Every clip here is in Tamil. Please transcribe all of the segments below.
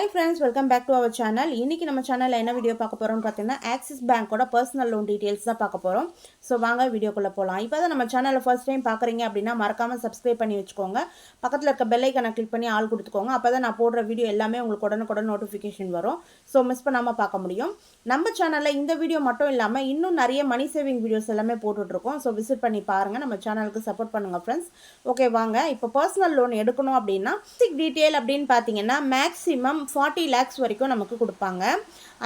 Hi friends, welcome back to our channel. இன்னைக்கு நம்ம சேனல்ல என்ன வீடியோ பார்க்க போறோம்னு பார்த்தீங்கன்னா ஆக்சிஸ் பேங்கோட பர்சனல் லோன் டீடைல்ஸ் தான் பார்க்க போறோம். சோ வாங்க வீடியோக்குள்ள போலாம். இப்போதான் நம்ம சேனலை ஃபர்ஸ்ட் டைம் பார்க்கறீங்க அப்படினா மறக்காம Subscribe பண்ணி வெச்சுக்கோங்க. பக்கத்துல இருக்க பெல் ஐகானை கிளிக் பண்ணி ஆல் கொடுத்துக்கோங்க. அப்பதான் நான் போடுற வீடியோ எல்லாமே உங்களுக்கு உடனுக்குடன் நோட்டிஃபிகேஷன் வரும். சோ மிஸ் பண்ணாம பார்க்க முடியும். நம்ம சேனல்ல இந்த வீடியோ மட்டும் இல்லாம இன்னும் நிறைய மணி சேவிங் வீடியோஸ் எல்லாமே போட்டுட்டு இருக்கோம். சோ விசிட் பண்ணி பாருங்க. நம்ம சேனலுக்கு சப்போர்ட் பண்ணுங்க फ्रेंड्स. ஓகே வாங்க. இப்போ பர்சனல் லோன் எடுக்கணும் அப்படினா பேசிக் டீடைல் அப்படினு பாத்தீங்கன்னா மேக்ஸिमम 40 lakhs வரைக்கும் நமக்கு கொடுப்பாங்க.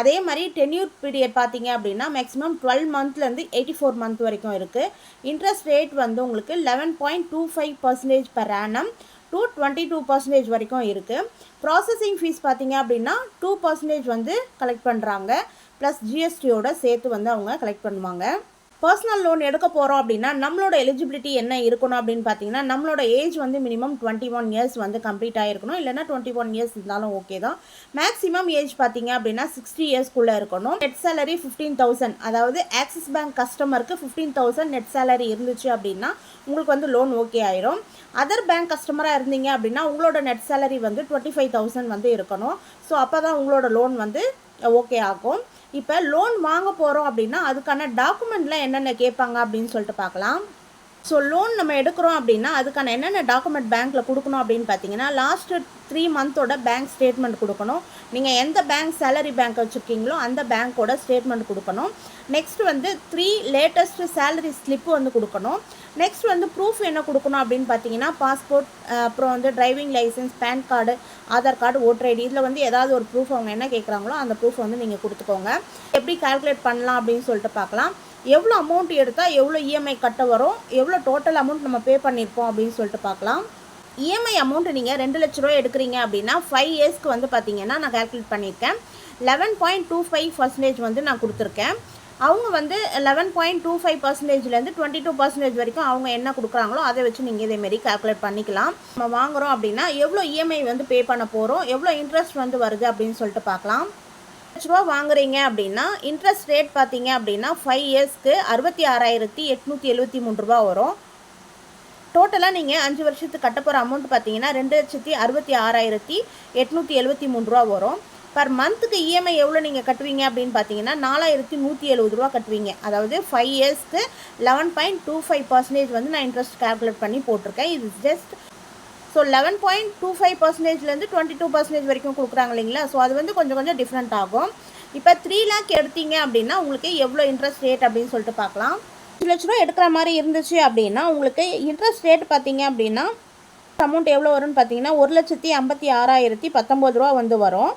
அதே மாதிரி டென்யூர் பீரியட் பாத்தீங்க அப்படினா மேக்ஸिमम 12 monthல இருந்து 84 month வரைக்கும் இருக்கு. இன்ட்ரஸ்ட் ரேட் வந்து உங்களுக்கு 11.25% per annum to 22% வரைக்கும் இருக்கு. ப்ராசஸிங் ஃபீஸ் பாத்தீங்க அப்படினா 2% வந்து கலெக்ட் பண்றாங்க. பிளஸ் GST ஓட சேர்த்து வந்து அவங்க கலெக்ட் பண்ணுவாங்க. பர்சனல் லோன் எடுக்க போறோம் அப்படினா நம்மளோட எலிஜிபிலிட்டி என்ன இருக்கணும் அப்படினு பாத்தீங்கன்னா நம்மளோட ஏஜ் வந்து மினிமம் 21 years வந்து கம்ப்ளீட் ஆயிருக்கணும். இல்லனா 21 years இருந்தாலும் ஓகே தான். மேக்ஸिमम ஏஜ் பாத்தீங்க அப்படினா 60 years குள்ள இருக்கணும். நெட் salary 15000, அதாவது ஆக்சிஸ் பேங்க் கஸ்டமருக்கு 15000 நெட் salary இருந்துச்சு அப்படினா உங்களுக்கு வந்து லோன் ஓகே ஆயிரும். அதர் பேங்க் கஸ்டமரா இருந்தீங்க அப்படினா உங்களோட நெட் salary வந்து 25000 வந்து இருக்கணும். சோ அப்பதான் உங்களோட லோன் வந்து ஓகே ஆகும். இப்போ லோன் வாங்க போறோம் அப்படினா அதுக்கான டாக்குமெண்ட்லாம் என்னென்ன கேட்பாங்க அப்படினு சொல்லிட்டு பார்க்கலாம். ஸோ லோன் நம்ம எடுக்கிறோம் அப்படின்னா அதுக்கான என்னென்ன டாக்குமெண்ட் பேங்க்கில் கொடுக்கணும் அப்படின்னு பார்த்தீங்கன்னா லாஸ்ட் 3 monthோட பேங்க் ஸ்டேட்மெண்ட் கொடுக்கணும். நீங்கள் எந்த பேங்க் சேலரி பேங்க் வச்சுருக்கீங்களோ அந்த பேங்க்கோட ஸ்டேட்மெண்ட் கொடுக்கணும். நெக்ஸ்ட் வந்து 3 latest சேலரி ஸ்லிப்பு வந்து கொடுக்கணும். நெக்ஸ்ட் வந்து ப்ரூஃப் என்ன கொடுக்கணும் அப்படின்னு பார்த்தீங்கன்னா பாஸ்போர்ட், அப்புறம் வந்து driving licence, PAN card, Aadhaar card, voter ID, இதில் வந்து ஏதாவது ஒரு ப்ரூஃப் அவங்க என்ன கேட்குறாங்களோ அந்த ப்ரூஃப் வந்து நீங்கள் கொடுத்துக்கோங்க. எப்படி கால்குலேட் பண்ணலாம் அப்படின்னு சொல்லிட்டு பார்க்கலாம். எவ்வளோ அமௌண்ட் எடுத்தால் எவ்வளோ இஎம்ஐ கட்ட வரும், எவ்வளோ டோட்டல் அமௌண்ட் நம்ம பே பண்ணியிருப்போம் அப்படின்னு சொல்லிட்டு பார்க்கலாம். இஎம்ஐ அமௌண்ட் நீங்கள் 2 லட்ச ரூபா எடுக்கிறீங்க அப்படின்னா 5 yearsக்கு வந்து பார்த்தீங்கன்னா நான் கால்குலேட் பண்ணியிருக்கேன். 11.25% வந்து நான் கொடுத்துருக்கேன். அவங்க வந்து 11.25%லேருந்து 22% வரைக்கும் அவங்க என்ன கொடுக்குறாங்களோ அதை வச்சு நீங்கள் இதேமாரி கால்குலேட் பண்ணிக்கலாம். நம்ம வாங்குகிறோம் அப்படின்னா எவ்வளோ இஎம்ஐ வந்து பே பண்ண போகிறோம், எவ்வளோ இன்ட்ரெஸ்ட் வந்து வருது அப்படின்னு சொல்லிட்டு பார்க்கலாம். ரூபா வாங்குறீங்க அப்படின்னா இன்ட்ரெஸ்ட் ரேட் பார்த்தீங்க அப்படின்னா 5 yearsக்கு 66,873 ரூபா வரும். டோட்டலாக நீங்கள் 5 வருஷத்துக்கு கட்ட போகிற அமௌண்ட் பார்த்தீங்கன்னா 2,66,873 ரூபா வரும். பர் மந்த்துக்கு இஎம்ஐ எவ்வளோ நீங்கள் கட்டுவீங்க அப்படின்னு பார்த்தீங்கன்னா 4,170 ரூபா கட்டுவீங்க. அதாவது 5 yearsக்கு 11.25% வந்து நான் இன்ட்ரெஸ்ட் கால்குலேட் பண்ணி போட்டிருக்கேன். இது ஜஸ்ட் ஸோ 11.25%லேருந்து 22% வரைக்கும் கொடுக்குறாங்க இல்லைங்களா. ஸோ அது வந்து கொஞ்சம் டிஃப்ரெண்ட் ஆகும். இப்போ 3 lakh எடுத்தீங்க அப்படின்னா உங்களுக்கு எவ்வளோ இன்ட்ரெஸ்ட் ரேட் அப்படின்னு சொல்லிட்டு பார்க்கலாம். 5 லட்ச ரூபா எடுக்கிற மாதிரி இருந்துச்சு அப்படின்னா உங்களுக்கு இன்ட்ரெஸ்ட் ரேட் பார்த்தீங்க அப்படின்னா அமௌண்ட் எவ்வளோ வரும்னு பார்த்தீங்கன்னா 1,56,019 ரூபா வந்து வரும்.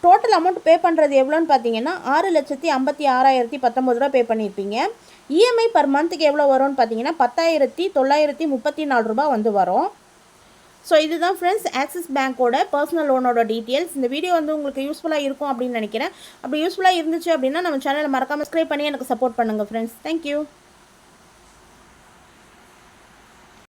டோட்டல் அமௌண்ட் பே பண்ணுறது எவ்வளோன்னு பார்த்தீங்கன்னா 6,56,019 ரூபா பே பண்ணியிருப்பீங்க. இஎம்ஐ பர் மந்த்துக்கு எவ்வளோ வரும்னு பார்த்தீங்கன்னா 10,934 ரூபா வந்து வரும். ஸோ இதுதான் ஃப்ரெண்ட்ஸ் ஆக்சிஸ் பேங்க்கோட பர்சனல் லோனோட டீட்டெயில்ஸ். இந்த வீடியோ வந்து உங்களுக்கு யூஸ்ஃபுல்லாக இருக்கும் அப்படின்னு நினைக்கிறேன். அப்படி யூஸ்ஃபுல்லாக இருந்துச்சு அப்படின்னா நம்ம சேனலை மறக்காமல் சப்ஸ்கிரைப் பண்ணி எனக்கு சப்போர்ட் பண்ணுங்கள் ஃப்ரெண்ட்ஸ். தேங்க்யூ.